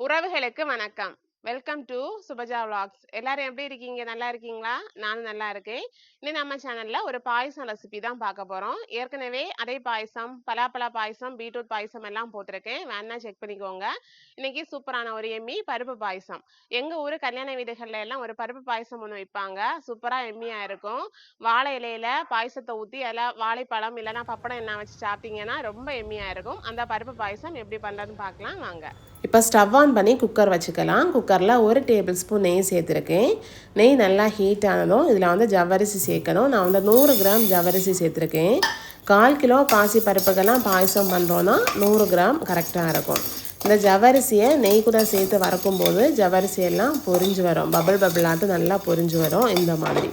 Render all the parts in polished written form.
உறவுகளுக்கு வணக்கம். Welcome to Subaja vlogs. எல்லாரும் எப்படி இருக்கீங்க? நல்லா இருக்கீங்களா? நானும் நல்லா இருக்கேன். இன்னைக்கு நம்ம சேனல்ல ஒரு பாயசம் ரெசிபி தான் பார்க்க போறோம். ஏற்கனவே அதே பாயசம், பலாப்பழ பாயசம், பீட்ரூட் பாயசம் எல்லாம் போட்டிருக்கேன். வேணா செக் பண்ணிக்கோங்க. இன்னைக்கு சூப்பரான ஒரு எம்மி பருப்பு பாயசம். எங்க ஊரு கல்யாண வீடுகள்ல எல்லாம் ஒரு பருப்பு பாயசம் ஒன்று வைப்பாங்க. சூப்பரா எம்மியா இருக்கும். வாழை இலையில பாயசத்தை ஊத்தி அதில் வாழைப்பழம் இல்லைன்னா பப்படம் என்ன வச்சு சாப்பிட்டீங்கன்னா ரொம்ப எம்மியா இருக்கும். அந்த பருப்பு பாயசம் எப்படி பண்றதுன்னு பார்க்கலாம் வாங்க. இப்போ ஸ்டவ் ஆன் பண்ணி குக்கர் வச்சுக்கலாம். குக்கரில் 1 டேபிள் ஸ்பூன் நெய் சேர்த்துருக்கேன். நெய் நல்லா ஹீட் ஆனதும் இதில் வந்து ஜவ்வரிசி சேர்க்கணும். நான் வந்து 100 கிராம் ஜவ்வரிசி சேர்த்துருக்கேன். 1/4 கிலோ பாசி பருப்புக்கெல்லாம் பாயசம் பண்ணுறோன்னா 100 கிராம் கரெக்டாக இருக்கும். இந்த ஜவ்வரிசியை நெய் கூட சேர்த்து வறுக்கும்போது ஜவ்வரிசியெல்லாம் பொரிஞ்சு வரும். பபிளாட்டு நல்லா பொரிஞ்சு வரும் இந்த மாதிரி.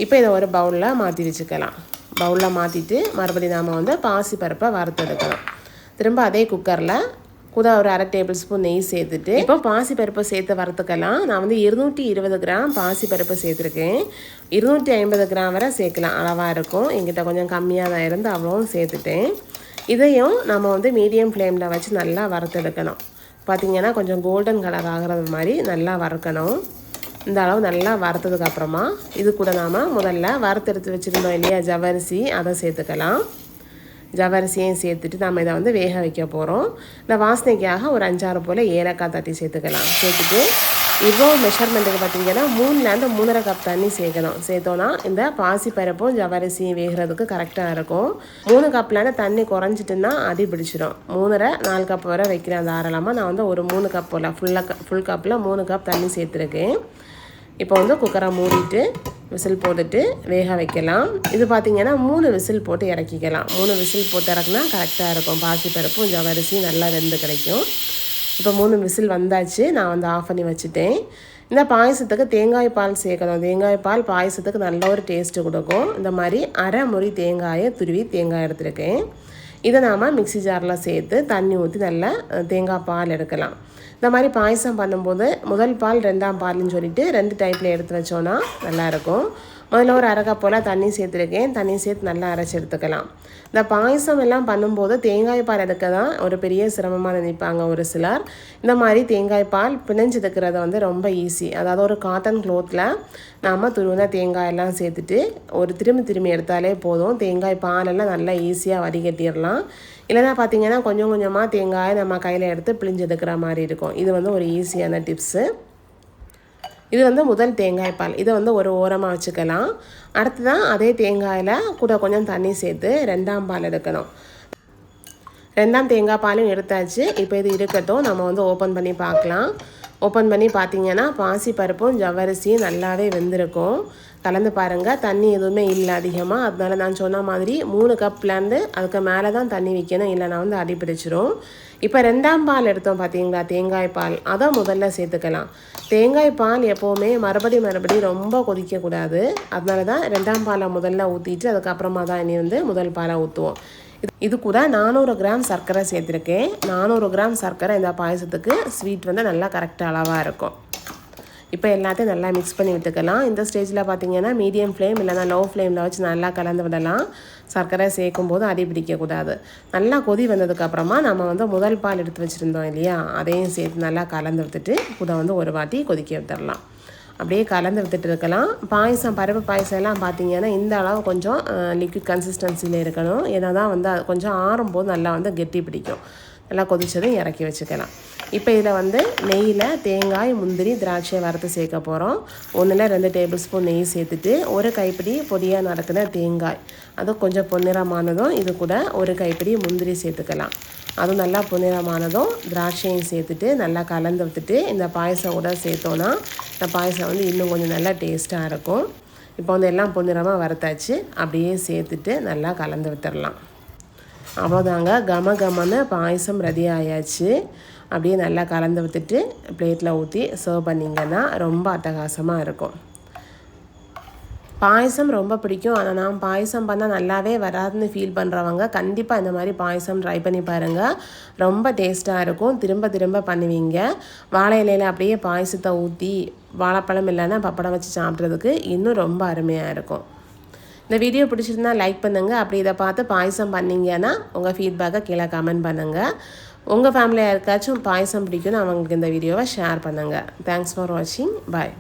இப்போ இதை ஒரு பவுலில் மாற்றி வச்சுக்கலாம். பவுலில் மாற்றிட்டு மறுபடியும் நாம் வந்து பாசி பருப்பை வறுத்தெடுக்கலாம். திரும்ப அதே குக்கரில் கூட ஒரு 1/2 டேபிள் ஸ்பூன் நெய் சேர்த்துட்டு இப்போ பாசி பருப்பை சேர்த்து வறுத்துக்கலாம். நான் வந்து 220 கிராம் பாசி பருப்பை சேர்த்துருக்கேன். 250 கிராம் வரை சேர்க்கலாம், அளவாக இருக்கும். என்கிட்ட கொஞ்சம் கம்மியாக தான் இருந்து அவ்வளோவும் சேர்த்துட்டேன். இதையும் நம்ம வந்து மீடியம் ஃப்ளேமில் வச்சு நல்லா வறுத்தெடுக்கணும். பார்த்திங்கன்னா கொஞ்சம் கோல்டன் கலர் ஆகிறது மாதிரி நல்லா வறுக்கணும். இந்த அளவு நல்லா வறுத்ததுக்கப்புறமா இது கூட நாம் முதல்ல வறுத்தெடுத்து வச்சுருந்தோம் இல்லையா ஜவ்வரிசி, அதை சேர்த்துக்கலாம். ஜவ்வரிசியும் சேர்த்துட்டு நம்ம இதை வந்து வேக வைக்க போகிறோம். இந்த வாசனைக்காக ஒரு 5-6 போல் ஏலக்காய் தட்டி சேர்த்துக்கலாம். சேர்த்துட்டு இவ்வளோ மெஷர்மெண்ட்டுக்கு பார்த்திங்கன்னா 3லேருந்து 3.5 கப் தண்ணி சேர்க்கணும். சேர்த்தோன்னா இந்த பாசிப்பருப்பும் ஜவ்வரிசியும் வேகிறதுக்கு கரெக்டாக இருக்கும். 3 கப்லேருந்து தண்ணி குறைஞ்சிட்டுன்னா அடி பிடிச்சிடும். 3.5-4 கப் வரை வைக்கிறேன் தாராளமாக. நான் வந்து ஒரு 3 கப் போல் ஃபுல் கப்பில் 3 கப் தண்ணி சேர்த்துருக்கேன். இப்போ வந்து குக்கரை மூடிட்டு விசில் போட்டுட்டு வேக வைக்கலாம். இது பார்த்திங்கன்னா 3 விசில் போட்டு இறக்கிக்கலாம். 3 விசில் போட்டு இறக்குனா கரெக்டாக இருக்கும். பாசிப்பருப்பும் ஜவ்வரிசி நல்லா வெந்து கிடைக்கும். இப்போ 3 விசில் வந்தாச்சு. நான் வந்து ஆஃப் பண்ணி வச்சுட்டேன். இந்த பாயசத்துக்கு தேங்காய் பால் சேர்க்கணும். தேங்காய் பால் பாயசத்துக்கு நல்ல ஒரு டேஸ்ட்டு கொடுக்கும். இந்த மாதிரி அரை முறி தேங்காயை துருவி தேங்காய் எடுத்துருக்கேன். இதை நாம் மிக்சி ஜாரில் சேர்த்து தண்ணி ஊற்றி நல்லா தேங்காய் பால் எடுக்கலாம். இந்த மாதிரி பாயசம் பண்ணும்போது முதல் பால் 2ஆம் பால்னு சொல்லிட்டு 2 டைப்பில் எடுத்து வச்சோன்னா நல்லாயிருக்கும். முதல்ல ஒரு 1/2 கப் போல் தண்ணி சேர்த்துருக்கேன். தண்ணி சேர்த்து நல்லா அரைச்சி எடுத்துக்கலாம். இந்த பாயசம் எல்லாம் பண்ணும்போது தேங்காய் பால் எடுக்க தான் ஒரு பெரிய சிரமமாக நினைப்பாங்க ஒரு சிலர். இந்த மாதிரி தேங்காய் பால் பிணைஞ்சு எடுக்கிறது வந்து ரொம்ப ஈஸி. அதாவது ஒரு காட்டன் க்ளோத்தில் நாம் துருவின தேங்காயெல்லாம் சேர்த்துட்டு ஒரு திரும்பி எடுத்தாலே போதும். தேங்காய் பாலெல்லாம் நல்லா ஈஸியாக வடிகட்டிடலாம். இல்லைனா பார்த்திங்கன்னா கொஞ்சம் கொஞ்சமாக தேங்காயை நம்ம கையில் எடுத்து பிழிஞ்சு எடுக்கிற மாதிரி இருக்கும். இது வந்து ஒரு ஈஸியான டிப்ஸு. இது வந்து முதல் தேங்காய் பால். இதை வந்து ஒரு ஓரமாக வச்சுக்கலாம். அடுத்து தான் அதே தேங்காயில் கூட கொஞ்சம் தண்ணி சேர்த்து 2ஆம் பால் எடுக்கணும். 2ஆம் தேங்காய் பாலும் எடுத்தாச்சு. இப்போ இது இருக்கட்டும், நம்ம வந்து ஓப்பன் பண்ணி பார்க்கலாம். ஓப்பன் பண்ணி பார்த்திங்கன்னா பாசி பருப்பும் ஜவ்வரிசியும் நல்லாவே வெந்திருக்கும். கலந்து பாருங்கள். தண்ணி எதுவுமே இல்லை அதிகமாக. அதனால நான் சொன்ன மாதிரி 3 கப்லேருந்து அதுக்கு மேலே தான் தண்ணி வைக்கணும், இல்லைனா வந்து அடி பிடிச்சிரும். இப்போ 2ஆம் பால் எடுத்தோம் பார்த்தீங்களா, தேங்காய் பால், அதை முதல்ல சேர்த்துக்கலாம். தேங்காய் பால் எப்போவுமே மறுபடியும் ரொம்ப கொதிக்கக்கூடாது. அதனால தான் 2ஆம் பாலை முதல்ல ஊற்றிட்டு அதுக்கப்புறமா தான் இனி வந்து முதல் பாலை ஊற்றுவோம். இது கூட 400 கிராம் சர்க்கரை சேர்த்துருக்கேன். 400 கிராம் சர்க்கரை இந்த பாயசத்துக்கு ஸ்வீட் வந்து நல்லா கரெக்டாக அளவாக இருக்கும். இப்போ எல்லாத்தையும் நல்லா மிக்ஸ் பண்ணி விட்டுக்கலாம். இந்த ஸ்டேஜில் பார்த்திங்கன்னா மீடியம் ஃப்ளேம் இல்லைனா லோ ஃப்ளேமில் வச்சு நல்லா கலந்து விடலாம். சர்க்கரை சேர்க்கும் போது அடி பிடிக்கக்கூடாது. நல்லா கொதி வந்ததுக்கப்புறமா நம்ம வந்து முதல் பால் எடுத்து வச்சுருந்தோம் இல்லையா, அதையும் சேர்த்து நல்லா கலந்து விட்டுட்டு கூட வந்து ஒரு வாட்டி கொதிக்க விட்டுடலாம். அப்படியே கலந்து விட்டுட்டு இருக்கலாம். பாயசம் பருப்பு பாயசம் எல்லாம் பார்த்திங்கன்னா இந்த அளவு கொஞ்சம் லிக்விட் கன்சிஸ்டன்சியில் இருக்கணும். ஏன்னா தான் வந்து கொஞ்சம் ஆறும்போது நல்லா வந்து கெட்டி பிடிக்கும். நல்லா கொதிச்சதும் இறக்கி வச்சுக்கலாம். இப்போ இதில் வந்து நெய்யில் தேங்காய், முந்திரி, திராட்சை வறுத்து சேர்க்க போகிறோம். 1-2 டேபிள் ஸ்பூன் நெய் சேர்த்துட்டு ஒரு கைப்பிடி பொடியாக நறுக்கின தேங்காய், அது கொஞ்சம் பொன்னிறமானதும் இது கூட ஒரு கைப்பிடி முந்திரி சேர்த்துக்கலாம். அதுவும் நல்லா பொன்னிறமானதும் திராட்சையும் சேர்த்துட்டு நல்லா கலந்து விட்டுட்டு இந்த பாயசம் கூட சேர்த்தோன்னா இந்த பாயசம் வந்து இன்னும் கொஞ்சம் நல்லா டேஸ்ட்டாக இருக்கும். இப்போ வந்து எல்லாம் பொன்னிறமாக வறுத்தாச்சு. அப்படியே சேர்த்துட்டு நல்லா கலந்து விட்டுடலாம். அவ்வளோதாங்க, கமன்னு பாயசம் ரெடி ஆயாச்சு. அப்படியே நல்லா கலந்து விட்டுட்டு பிளேட்டில் ஊற்றி சர்வ் பண்ணிங்கன்னா ரொம்ப அட்டகாசமாக இருக்கும். பாயசம் ரொம்ப பிடிக்கும். ஆனால் நான் பாயசம் பண்ணால் நல்லாவே வராதுன்னு ஃபீல் பண்ணுறவங்க கண்டிப்பாக இந்த மாதிரி பாயசம் ட்ரை பண்ணி பாருங்கள். ரொம்ப டேஸ்ட்டாக இருக்கும். திரும்ப பண்ணுவீங்க. வாழை இலையில் அப்படியே பாயசத்தை ஊற்றி வாழைப்பழம் இல்லைன்னா பப்படம் வச்சு சாப்பிட்றதுக்கு இன்னும் ரொம்ப அருமையாக இருக்கும். இந்த வீடியோ பிடிச்சிருந்தா லைக் பண்ணுங்கள். அப்படி இதை பார்த்து பாயசம் பண்ணிங்கன்னா உங்கள் ஃபீட்பேக்கை கீழே கமெண்ட் பண்ணுங்கள். உங்கள் ஃபேமிலியாக யாருக்காச்சும் பாயசம் பிடிக்கும்னு அவங்களுக்கு இந்த வீடியோவை ஷேர் பண்ணுங்கள். தேங்க்ஸ் ஃபார் வாட்சிங். பாய்.